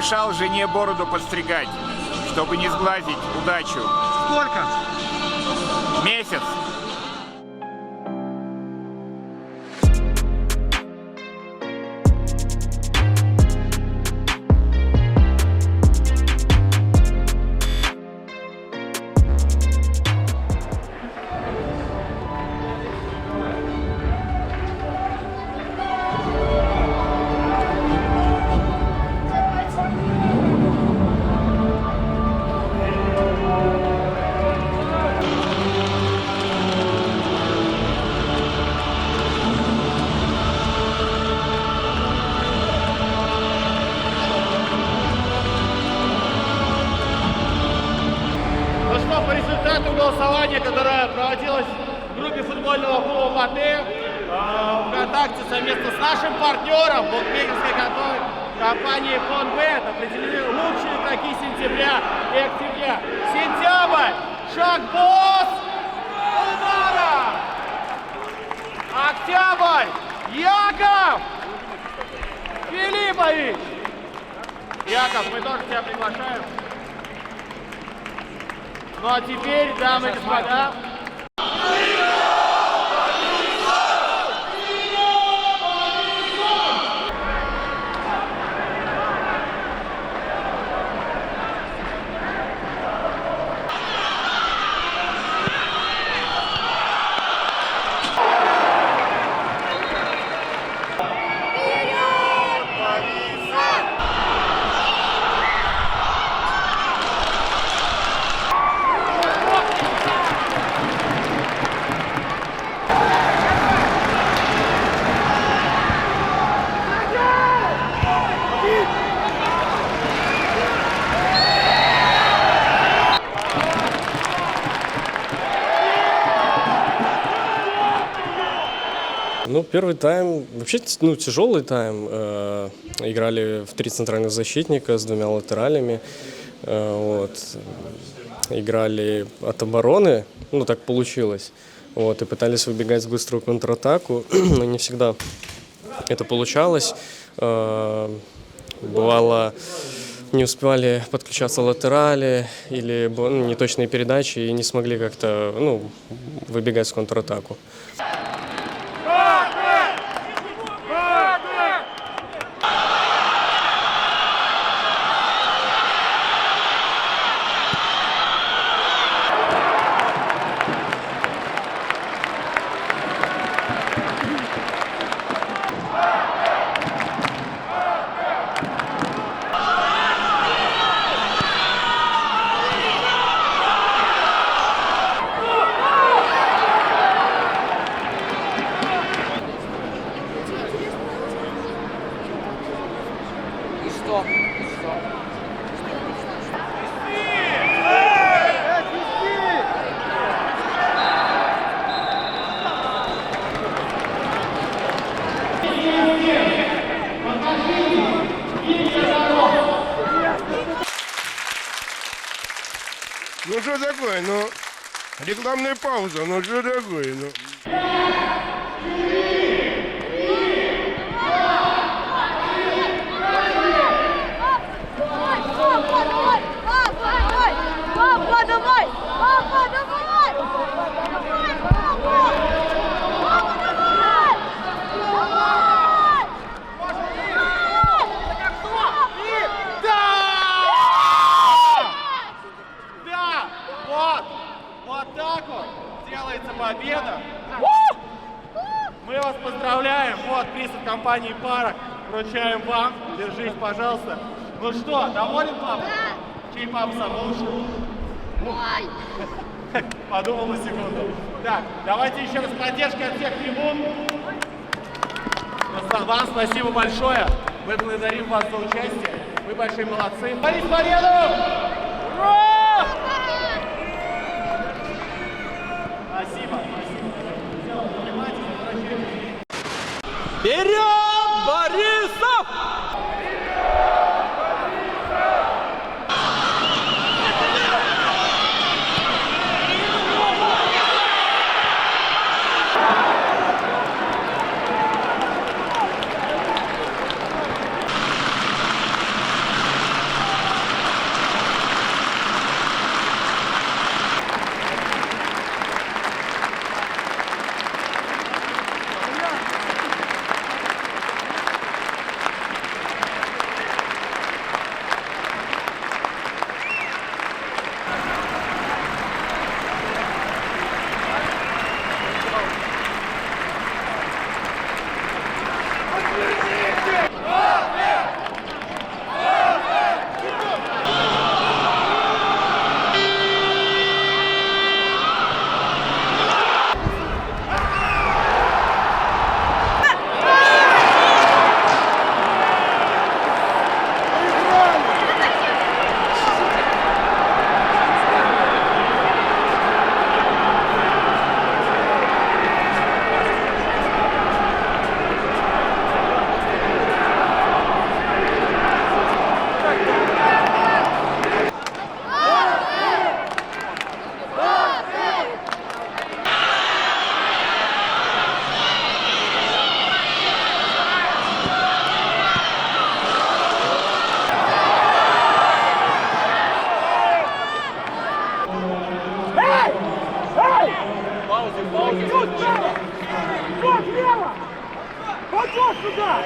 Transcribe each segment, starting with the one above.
разрешал жене бороду подстригать, чтобы не сглазить удачу. Сколько? Месяц. Ну что, по результату голосования, которое проводилось в группе футбольного клуба «Матэ», ВКонтакте совместно с нашим партнером, букмекерской компанией «Фонбет», определены лучшие игроки сентября и октября. Сентябрь – Шахбоз Умаров. Октябрь – Яков Филиппович. Яков, мы тоже тебя приглашаем. Ну а теперь, дамы и господа, Ну, первый тайм, вообще, ну, тяжелый тайм. Играли в 3 центральных защитника с 2 латералями. Вот. Играли от обороны, ну, так получилось. Вот, и пытались выбегать в быструю контратаку, но не всегда это получалось. Бывало, не успевали подключаться латерали или неточные передачи и не смогли как-то, ну, выбегать в контратаку. Ну что такое, ну, рекламная пауза, ну что такое, ну. Победа! Мы вас поздравляем! Вот приз от компании «Парок». Вручаем вам. Держись, пожалуйста. Ну что, доволен папа? Чей папа самый лучший? Подумал на секунду. Так, давайте еще раз поддержка от всех трибун. Вам спасибо большое. Мы благодарим вас за участие. Вы большие молодцы. Борис, победу! Ура! Спасибо. Вперед, Борисов! чуть справа! Вот, влево! Вот сюда!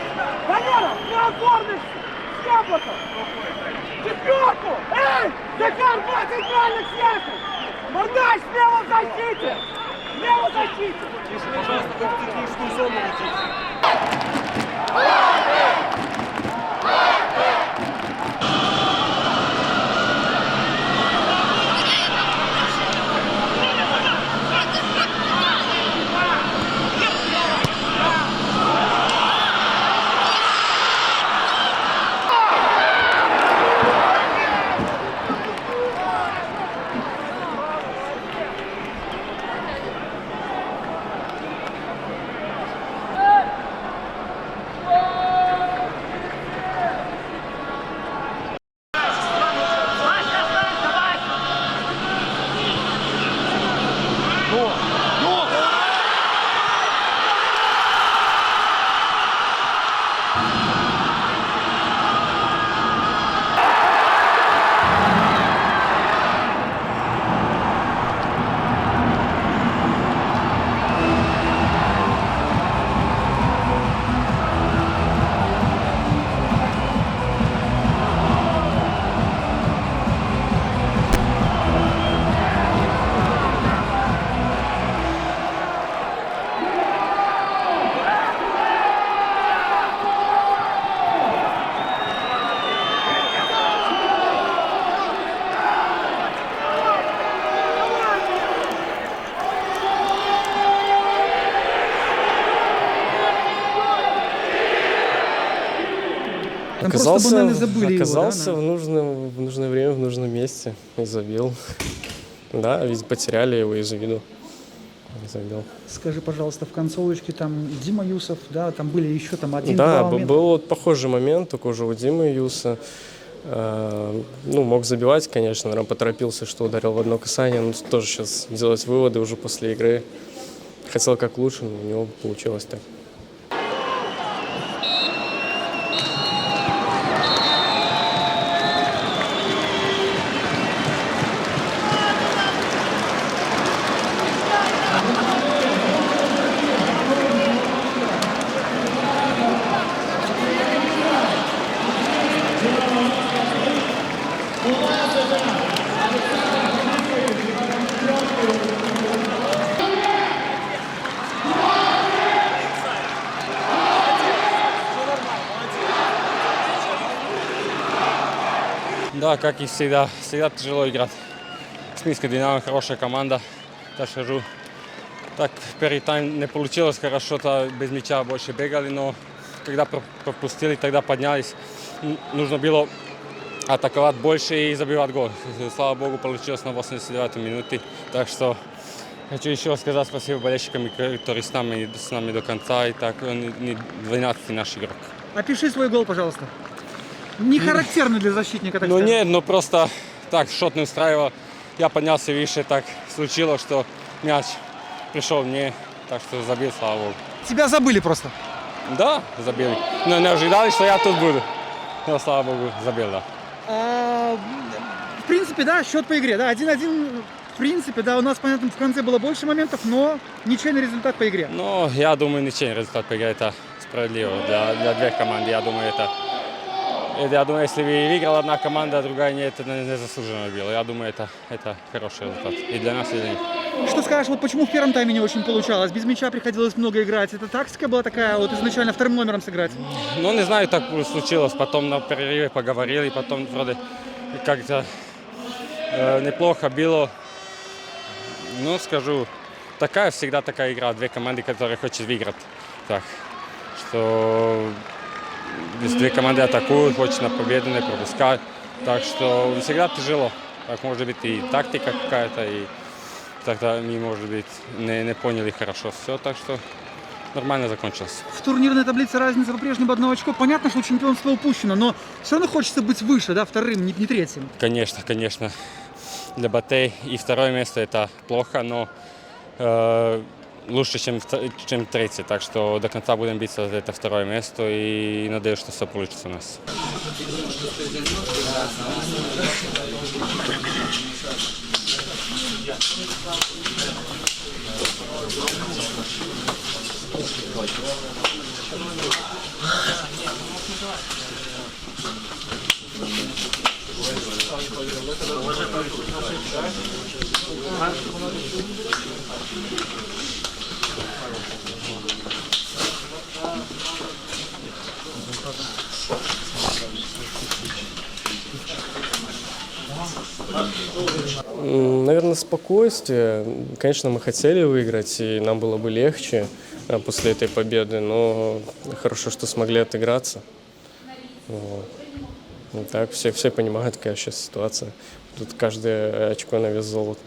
Валера, неопорность! С яблоком! Четверку! Эй! Захар, 2 центральных сверху! Мордай, слева в защите! Слева в защите! Если, пожалуйста, вы в техническую зону летите. Там просто банально забыли оказался его, да, в нужное время, в нужном месте и забил. Да, ведь потеряли его из виду. И забил. Скажи, пожалуйста, в концовочке там Дима Юсов, да, там были еще там один-два Да, момента. был вот похожий момент, только уже у Димы Юса. Ну, мог забивать, конечно, наверное, поторопился, что ударил в одно касание, но тоже сейчас делать выводы уже после игры. Хотел как лучше, но у него получилось так. Да, как и всегда тяжело играть. С Минской Динамо хорошая команда, так скажу. Так, первый тайм не получилось хорошо, без мяча больше бегали, но когда пропустили, тогда поднялись. Нужно было атаковать больше и забивать гол. Слава богу, получилось на 89-й минуте. Так что хочу еще раз сказать спасибо болельщикам, которые с нами до конца. И так, он не 12-й наш игрок. Опиши свой гол, пожалуйста. Не характерный для защитника, так Ну сказать. нет, просто так шот не устраивал. Я поднялся выше, так случилось, что мяч пришел мне, так что забил, слава богу. Тебя забыли просто. Да, забили. Но не ожидали, что я тут буду. Но, слава богу, забил, да. В принципе, да, счет по игре, да, 1-1. В принципе, да, у нас, понятно, в конце было больше моментов, но ничейный результат по игре. Но я думаю, ничейный результат по игре это справедливо для двух команд. Я думаю, если бы выиграла одна команда, а другая нет, это не заслуженно было. Я думаю, это хороший результат и для нас, и для них. Что скажешь, вот почему в первом тайме не очень получалось? Без мяча приходилось много играть. Это тактика была такая, вот изначально вторым номером сыграть? Ну, не знаю, так случилось. Потом на перерыве поговорили, потом вроде как-то неплохо было. Ну, скажу, всегда такая игра. Две команды, которые хотят выиграть. Так, что две команды атакуют, хочет на победу, не пропускать. Так что всегда тяжело. Так может быть и тактика какая-то, и тогда мы, может быть, не поняли хорошо все. Так что нормально закончилось. В турнирной таблице разница по-прежнему 1 очко. Понятно, что чемпионство упущено, но все равно хочется быть выше, да, вторым, не третьим. Конечно, конечно. Для Батэй и второе место это плохо, но лучше, чем третье. Так что до конца будем биться за это второе место и надеюсь, что все получится у нас. Наверное, спокойствие. Конечно, мы хотели выиграть, и нам было бы легче после этой победы, но хорошо, что смогли отыграться. Вот. И так все понимают, какая сейчас ситуация. Тут каждое очко на вес золота.